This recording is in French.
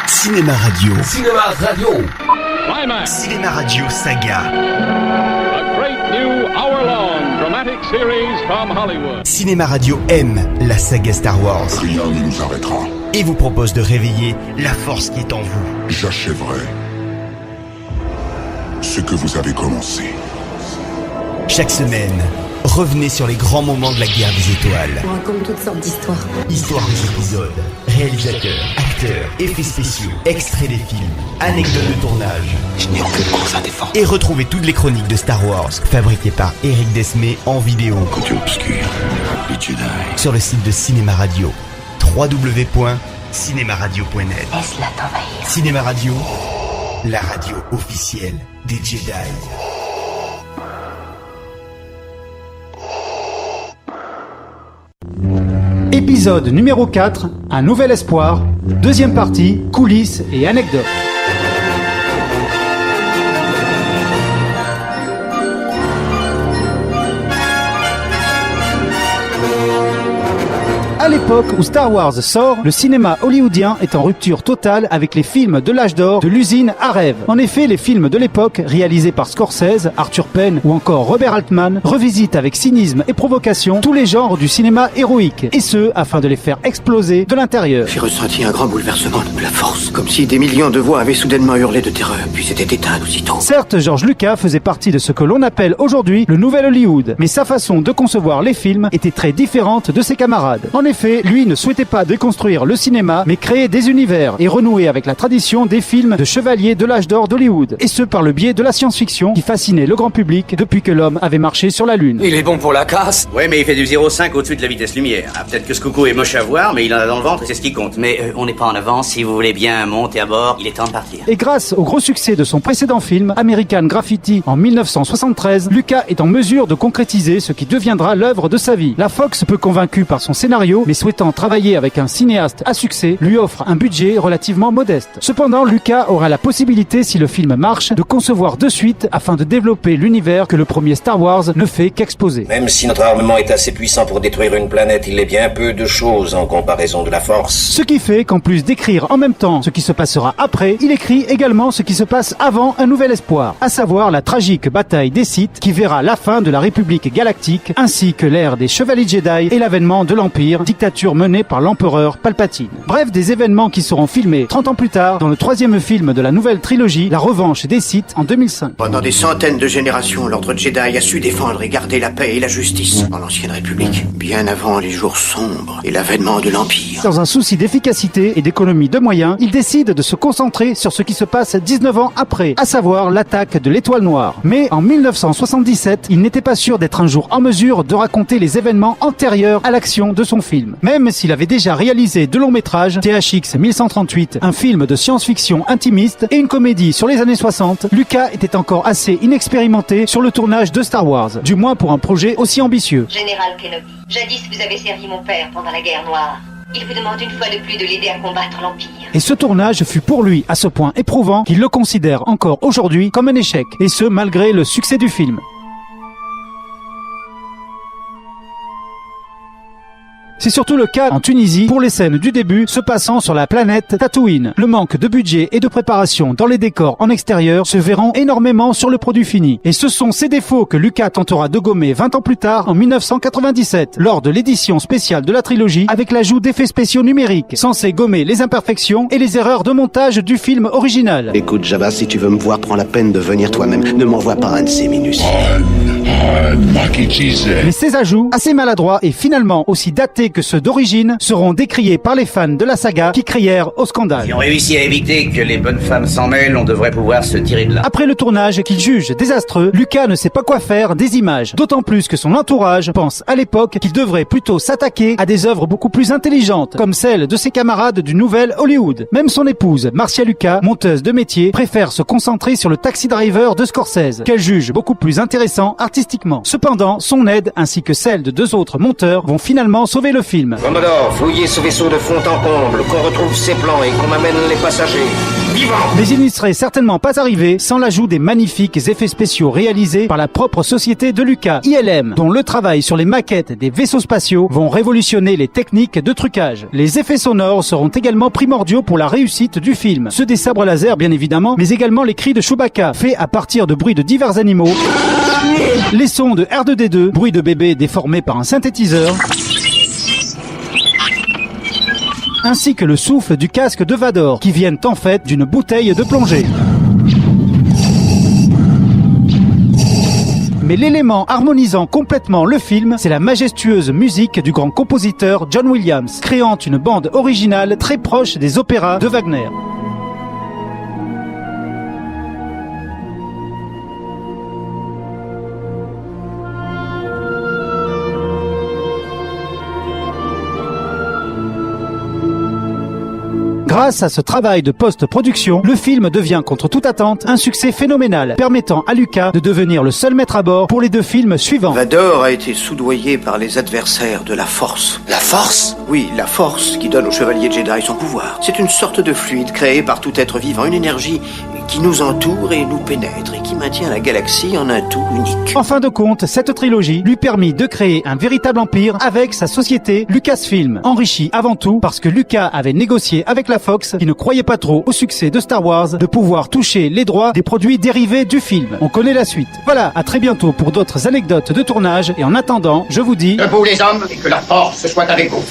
Cinéma Radio. Cinéma Radio. Climax. Cinéma Radio Saga. A great new hour-long dramatic series from Hollywood. Cinéma Radio aime la saga Star Wars Rien ne nous arrêtera. et vous propose de réveiller la force qui est en vous. J'achèverai ce que vous avez commencé. Chaque semaine, revenez sur les grands moments de la guerre des étoiles. On raconte toutes sortes d'histoires. Histoire des épisodes, réalisateurs, acteurs, effets spéciaux, extraits des films, anecdotes de tournage. Je n'ai aucune cause à défendre. Et retrouvez toutes les chroniques de Star Wars, fabriquées par Eric Desmé en vidéo. Côté obscur, les Jedi. Sur le site de Cinéma Radio, www.cinemaradio.net. Laisse-la t'envahir. Cinéma Radio, la radio officielle des Jedi. Épisode numéro 4, un nouvel espoir, deuxième partie, coulisses et anecdotes. À l'époque où Star Wars sort, le cinéma hollywoodien est en rupture totale avec les films de l'âge d'or de l'usine à rêve. En effet, les films de l'époque, réalisés par Scorsese, Arthur Penn ou encore Robert Altman, revisitent avec cynisme et provocation tous les genres du cinéma héroïque, et ce, afin de les faire exploser de l'intérieur. J'ai ressenti un grand bouleversement de la force, comme si des millions de voix avaient soudainement hurlé de terreur, puis s'étaient éteintes aussitôt. Certes, George Lucas faisait partie de ce que l'on appelle aujourd'hui le nouvel Hollywood, mais sa façon de concevoir les films était très différente de ses camarades. En effet, lui ne souhaitait pas déconstruire le cinéma, mais créer des univers et renouer avec la tradition des films de chevaliers de l'âge d'or d'Hollywood, et ce par le biais de la science-fiction qui fascinait le grand public depuis que l'homme avait marché sur la Lune. Il est bon pour la casse. Ouais, mais il fait du 0,5 au-dessus de la vitesse lumière. Ah, peut-être que ce coucou est moche à voir, mais il en a dans le ventre et c'est ce qui compte. Mais on n'est pas en avance. Si vous voulez bien monter à bord, il est temps de partir. Et grâce au gros succès de son précédent film, American Graffiti, en 1973, Lucas est en mesure de concrétiser ce qui deviendra l'œuvre de sa vie. La Fox, peu convaincue par son scénario, mais souhaitant travailler avec un cinéaste à succès, lui offre un budget relativement modeste. Cependant, Lucas aura la possibilité, si le film marche, de concevoir de suite afin de développer l'univers que le premier Star Wars ne fait qu'exposer. Même si notre armement est assez puissant pour détruire une planète, il est bien peu de choses en comparaison de la force. Ce qui fait qu'en plus d'écrire en même temps ce qui se passera après, il écrit également ce qui se passe avant Un Nouvel Espoir, à savoir la tragique bataille des Sith qui verra la fin de la République galactique, ainsi que l'ère des Chevaliers Jedi et l'avènement de l'Empire, dictature menée par l'empereur Palpatine. Bref, des événements qui seront filmés 30 ans plus tard dans le troisième film de la nouvelle trilogie, La Revanche des Sith, en 2005. Pendant des centaines de générations, l'ordre Jedi a su défendre et garder la paix et la justice dans l'ancienne République, bien avant les jours sombres et l'avènement de l'Empire. Dans un souci d'efficacité et d'économie de moyens, il décide de se concentrer sur ce qui se passe 19 ans après, à savoir l'attaque de l'Étoile Noire. Mais en 1977, il n'était pas sûr d'être un jour en mesure de raconter les événements antérieurs à l'action de son film. Même s'il avait déjà réalisé deux longs métrages, THX 1138, un film de science-fiction intimiste, et une comédie sur les années 60, Lucas était encore assez inexpérimenté sur le tournage de Star Wars, du moins pour un projet aussi ambitieux. Général Kenobi, jadis vous avez servi mon père pendant la guerre noire. Il vous demande une fois de plus de l'aider à combattre l'Empire. Et ce tournage fut pour lui à ce point éprouvant qu'il le considère encore aujourd'hui comme un échec, et ce malgré le succès du film. C'est surtout le cas en Tunisie pour les scènes du début se passant sur la planète Tatooine. Le manque de budget et de préparation dans les décors en extérieur se verront énormément sur le produit fini. Et ce sont ces défauts que Lucas tentera de gommer 20 ans plus tard, en 1997, lors de l'édition spéciale de la trilogie, avec l'ajout d'effets spéciaux numériques, censés gommer les imperfections et les erreurs de montage du film original. Écoute, Jabba, si tu veux me voir, prends la peine de venir toi-même. Ne m'envoie pas un de ces minus. Mais ces ajouts, assez maladroits et finalement aussi datés que ceux d'origine, seront décriés par les fans de la saga qui crièrent au scandale. Si on réussit à éviter que les bonnes femmes s'en mêlent, on devrait pouvoir se tirer de là. Après le tournage qu'il juge désastreux, Lucas ne sait pas quoi faire des images, d'autant plus que son entourage pense à l'époque qu'il devrait plutôt s'attaquer à des œuvres beaucoup plus intelligentes, comme celles de ses camarades du nouvel Hollywood. Même son épouse, Marcia Lucas, monteuse de métier, préfère se concentrer sur le Taxi Driver de Scorsese, qu'elle juge beaucoup plus intéressant artistiquement. Cependant, son aide, ainsi que celle de deux autres monteurs, vont finalement sauver le film. Commodore, fouillez ce vaisseau de fond en comble, qu'on retrouve ses plans et qu'on m'amène les passagers. vivant. Mais il n'y serait certainement pas arrivé sans l'ajout des magnifiques effets spéciaux réalisés par la propre société de Lucas, ILM, dont le travail sur les maquettes des vaisseaux spatiaux vont révolutionner les techniques de trucage. Les effets sonores seront également primordiaux pour la réussite du film. Ceux des sabres laser bien évidemment, mais également les cris de Chewbacca, faits à partir de bruits de divers animaux, les sons de R2D2, bruits de bébé déformés par un synthétiseur, ainsi que le souffle du casque de Vador, qui viennent en fait d'une bouteille de plongée. Mais l'élément harmonisant complètement le film, c'est la majestueuse musique du grand compositeur John Williams, créant une bande originale très proche des opéras de Wagner. Grâce à ce travail de post-production, le film devient contre toute attente un succès phénoménal, permettant à Lucas de devenir le seul maître à bord pour les 2 films suivants. Vador a été soudoyé par les adversaires de la Force. La Force? Oui, la Force qui donne aux chevaliers Jedi son pouvoir. C'est une sorte de fluide créé par tout être vivant, une énergie qui nous entoure et nous pénètre et qui maintient la galaxie en un tout unique. En fin de compte, cette trilogie lui permit de créer un véritable empire avec sa société Lucasfilm, enrichie avant tout parce que Lucas avait négocié avec la Fox, qui ne croyait pas trop au succès de Star Wars, de pouvoir toucher les droits des produits dérivés du film. On connaît la suite. Voilà, à très bientôt pour d'autres anecdotes de tournage, et en attendant, je vous dis... Debout les hommes, et que la force soit avec vous.